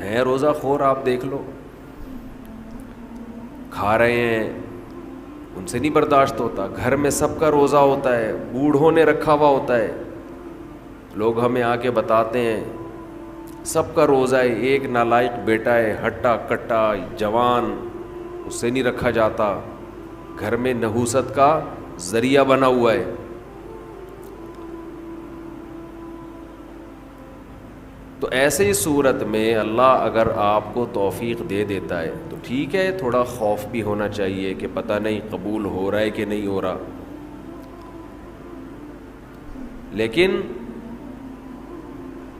ہیں روزہ خور، آپ دیکھ لو، کھا رہے ہیں، ان سے نہیں برداشت ہوتا. گھر میں سب کا روزہ ہوتا ہے، بوڑھوں نے رکھا ہوا ہوتا ہے، لوگ ہمیں آ کے بتاتے ہیں سب کا روزہ ہے، ایک نالائق بیٹا ہے، ہٹا کٹا جوان، اس سے نہیں رکھا جاتا، گھر میں نحوست کا ذریعہ بنا ہوا ہے. تو ایسے ہی صورت میں اللہ اگر آپ کو توفیق دے دیتا ہے تو ٹھیک ہے، تھوڑا خوف بھی ہونا چاہیے کہ پتہ نہیں قبول ہو رہا ہے کہ نہیں ہو رہا، لیکن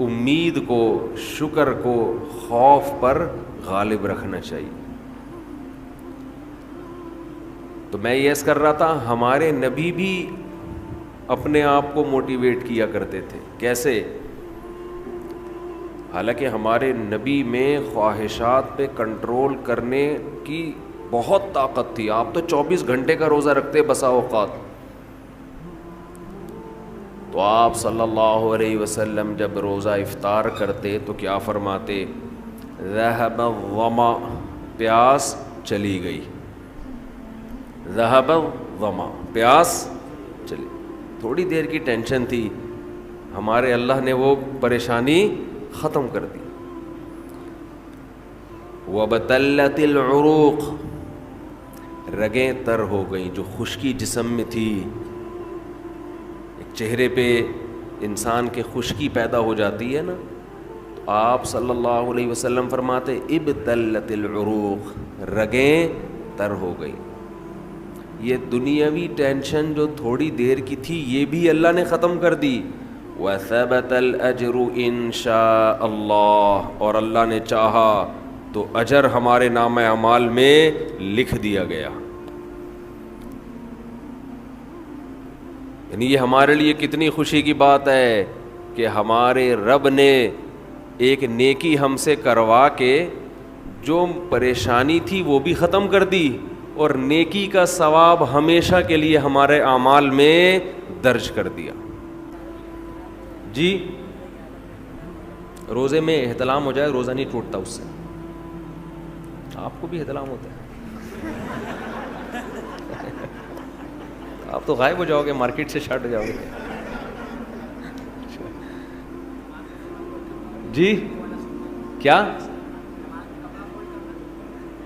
امید کو، شکر کو خوف پر غالب رکھنا چاہیے. تو میں یہ کر رہا تھا، ہمارے نبی بھی اپنے آپ کو موٹیویٹ کیا کرتے تھے. کیسے؟ حالانکہ ہمارے نبی میں خواہشات پہ کنٹرول کرنے کی بہت طاقت تھی. آپ تو 24 گھنٹے کا روزہ رکھتے بسا اوقات. تو آپ صلی اللہ علیہ وسلم جب روزہ افطار کرتے تو کیا فرماتے؟ ذہب الظما، پیاس چلی گئی. ذہب الظما، پیاس چلی. تھوڑی دیر کی ٹینشن تھی، ہمارے اللہ نے وہ پریشانی ختم کر دی. وَبَتَلَّتِ الْعُرُوقُ، رگیں تر ہو گئیں. جو خشکی جسم میں تھی، ایک چہرے پہ انسان کے خشکی پیدا ہو جاتی ہے نا، تو آپ صلی اللہ علیہ وسلم فرماتے ابتلت العروق، رگیں تر ہو گئیں. یہ دنیاوی ٹینشن جو تھوڑی دیر کی تھی یہ بھی اللہ نے ختم کر دی. وَثَبَتَ الْأَجْرُ إِن شَاءَ اللَّهُ، اور اللہ نے چاہا تو اجر ہمارے نامہ اعمال میں لکھ دیا گیا. یعنی یہ ہمارے لیے کتنی خوشی کی بات ہے کہ ہمارے رب نے ایک نیکی ہم سے کروا کے جو پریشانی تھی وہ بھی ختم کر دی، اور نیکی کا ثواب ہمیشہ کے لیے ہمارے اعمال میں درج کر دیا. جی روزے میں احتلام ہو جائے، روزہ نہیں ٹوٹتا اس سے. آپ کو بھی احتلام ہوتا ہے؟ آپ تو غائب ہو جاؤ گے، مارکیٹ سے شارٹ ہو جاؤ گے. جی کیا؟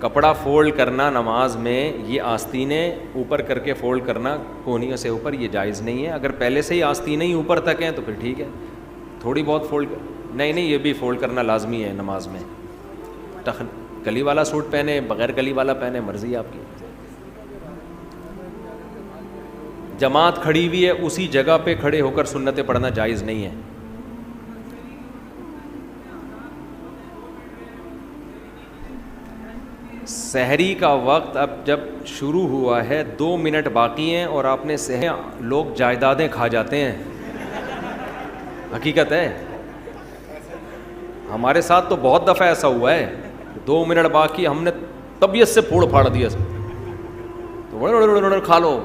کپڑا فولڈ کرنا نماز میں، یہ آستینیں اوپر کر کے فولڈ کرنا کونیوں سے اوپر، یہ جائز نہیں ہے. اگر پہلے سے ہی آستینیں ہی اوپر تک ہیں تو پھر ٹھیک ہے، تھوڑی بہت فولڈ نہیں، یہ بھی فولڈ کرنا لازمی ہے نماز میں. کلی والا سوٹ پہنے، بغیر کلی والا پہنے، مرضی آپ کی. جماعت کھڑی ہوئی ہے، اسی جگہ پہ کھڑے ہو کر سنتیں پڑھنا جائز نہیں ہے. سحری کا وقت اب جب شروع ہوا ہے، 2 منٹ باقی ہیں اور آپ نے لوگ جائیدادیں کھا جاتے ہیں. حقیقت ہے، ہمارے ساتھ تو بہت دفعہ ایسا ہوا ہے. 2 منٹ باقی، ہم نے طبیعت سے پھوڑ پھاڑ دیا تو کھا لو.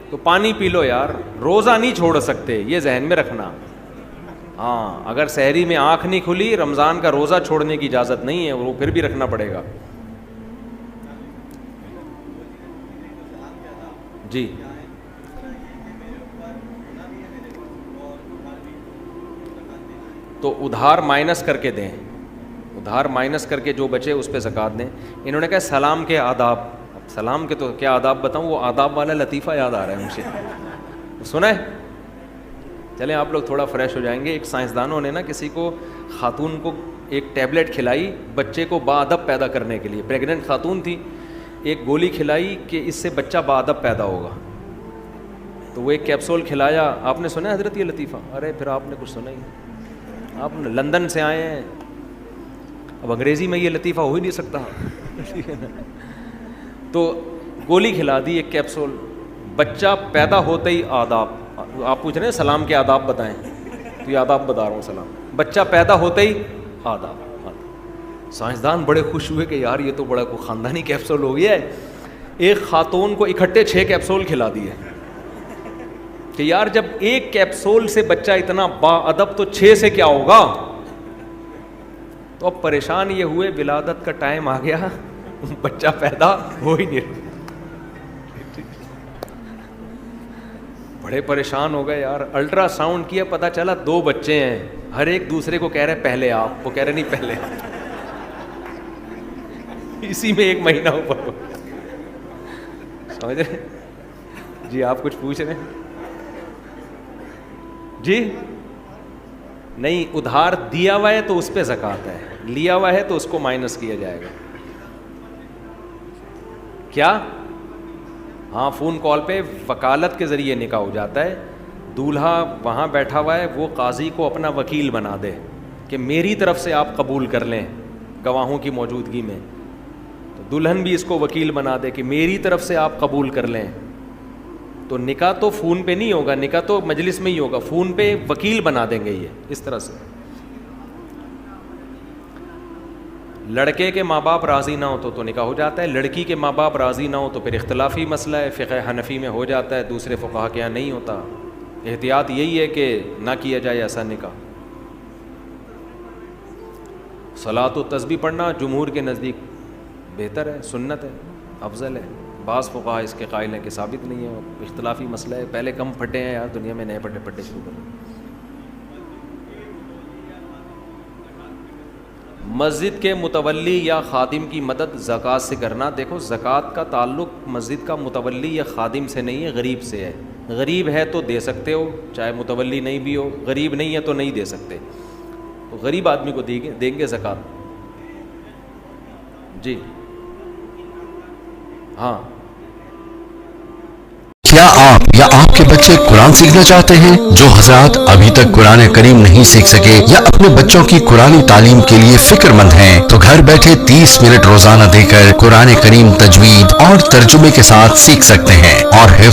تو پانی پی لو یار، روزہ نہیں چھوڑ سکتے، یہ ذہن میں رکھنا. ہاں اگر سحری میں آنکھ نہیں کھلی، رمضان کا روزہ چھوڑنے کی اجازت نہیں ہے، وہ پھر بھی رکھنا پڑے گا. جی تو ادھار مائنس کر کے دیں، ادھار مائنس کر کے جو بچے اس پہ زکوٰۃ دیں. انہوں نے کہا سلام کے آداب. سلام کے تو کیا آداب بتاؤں، وہ آداب والا لطیفہ یاد آ رہا ہے مجھے، سنا ہے؟ چلیں آپ لوگ تھوڑا فریش ہو جائیں گے. ایک سائنسدانوں نے نا کسی کو، خاتون کو ایک ٹیبلٹ کھلائی بچے کو باادب پیدا کرنے کے لیے. پریگننٹ خاتون تھی، ایک گولی کھلائی کہ اس سے بچہ باادب پیدا ہوگا. تو وہ ایک کیپسول کھلایا. آپ نے سنا ہے حضرت یہ لطیفہ؟ ارے پھر آپ نے کچھ سنا ہی، آپ لندن سے آئے ہیں، اب انگریزی میں یہ لطیفہ ہو ہی نہیں سکتا. تو گولی کھلا دی ایک کیپسول، بچہ پیدا ہوتے ہی آداب. آپ پوچھ رہے ہیں سلام کے آداب بتائیں، تو یہ آداب بتا رہا ہوں. سلام، بچہ پیدا ہوتے ہی آداب. سائنسدان بڑے خوش ہوئے کہ یار یہ تو بڑا کوئی خاندانی کیپسول ہو گیا ہے. ایک خاتون کو اکٹھے 6 کیپسول کھلا دیے. کہ یار جب ایک کیپسول سے بچہ اتنا با ادب تو 6 سے کیا ہوگا. تو اب پریشان یہ ہوئے, ولادت کا ٹائم آ گیا, بچہ پیدا ہو ہی نہیں رہا. بڑے پریشان ہو گئے یار. الٹرا ساؤنڈ کیا, پتہ چلا 2 بچے ہیں, ہر ایک دوسرے کو کہہ رہے پہلے آپ, وہ کہہ رہے نہیں پہلے آپ. اسی میں 1 مہینہ اوپر ہو. سمجھ رہے جی؟ آپ کچھ پوچھ رہے ہیں جی؟ نہیں, ادھار دیا ہوا ہے تو اس پہ زکوٰۃ ہے, لیا ہوا ہے تو اس کو مائنس کیا جائے گا. کیا؟ ہاں, فون کال پہ وکالت کے ذریعے نکاح ہو جاتا ہے. دولہا وہاں بیٹھا ہوا ہے, وہ قاضی کو اپنا وکیل بنا دے کہ میری طرف سے آپ قبول کر لیں گواہوں کی موجودگی میں. تو دلہن بھی اس کو وکیل بنا دے کہ میری طرف سے آپ قبول کر لیں. تو نکاح تو فون پہ نہیں ہوگا, نکاح تو مجلس میں ہی ہوگا, فون پہ وکیل بنا دیں گے یہ اس طرح سے. لڑکے کے ماں باپ راضی نہ ہو تو نکاح ہو جاتا ہے, لڑکی کے ماں باپ راضی نہ ہو تو پھر اختلافی مسئلہ ہے. فقہ حنفی میں ہو جاتا ہے, دوسرے فقہا کے یہاں نہیں ہوتا. احتیاط یہی ہے کہ نہ کیا جائے ایسا نکاح. صلاۃ و تسبیح پڑھنا جمہور کے نزدیک بہتر ہے, سنت ہے, افضل ہے. بعض فقہا اس کے قائل ہیں کہ ثابت نہیں ہے, اختلافی مسئلہ ہے. پہلے کم پھٹے ہیں یار دنیا میں, نئے پھٹے شروع کریں. مسجد کے متولی یا خادم کی مدد زکوٰۃ سے کرنا. دیکھو زکوٰۃ کا تعلق مسجد کا متولی یا خادم سے نہیں ہے, غریب سے ہے. غریب ہے تو دے سکتے ہو, چاہے متولی نہیں بھی ہو. غریب نہیں ہے تو نہیں دے سکتے. تو غریب آدمی کو دیں گے زکوٰۃ. جی ہاں. کیا آپ یا آپ کے بچے قرآن سیکھنا چاہتے ہیں؟ جو حضرات ابھی تک قرآن کریم نہیں سیکھ سکے یا اپنے بچوں کی قرآنی تعلیم کے لیے فکر مند ہیں تو گھر بیٹھے 30 منٹ روزانہ دے کر قرآن کریم تجوید اور ترجمے کے ساتھ سیکھ سکتے ہیں اور حفظ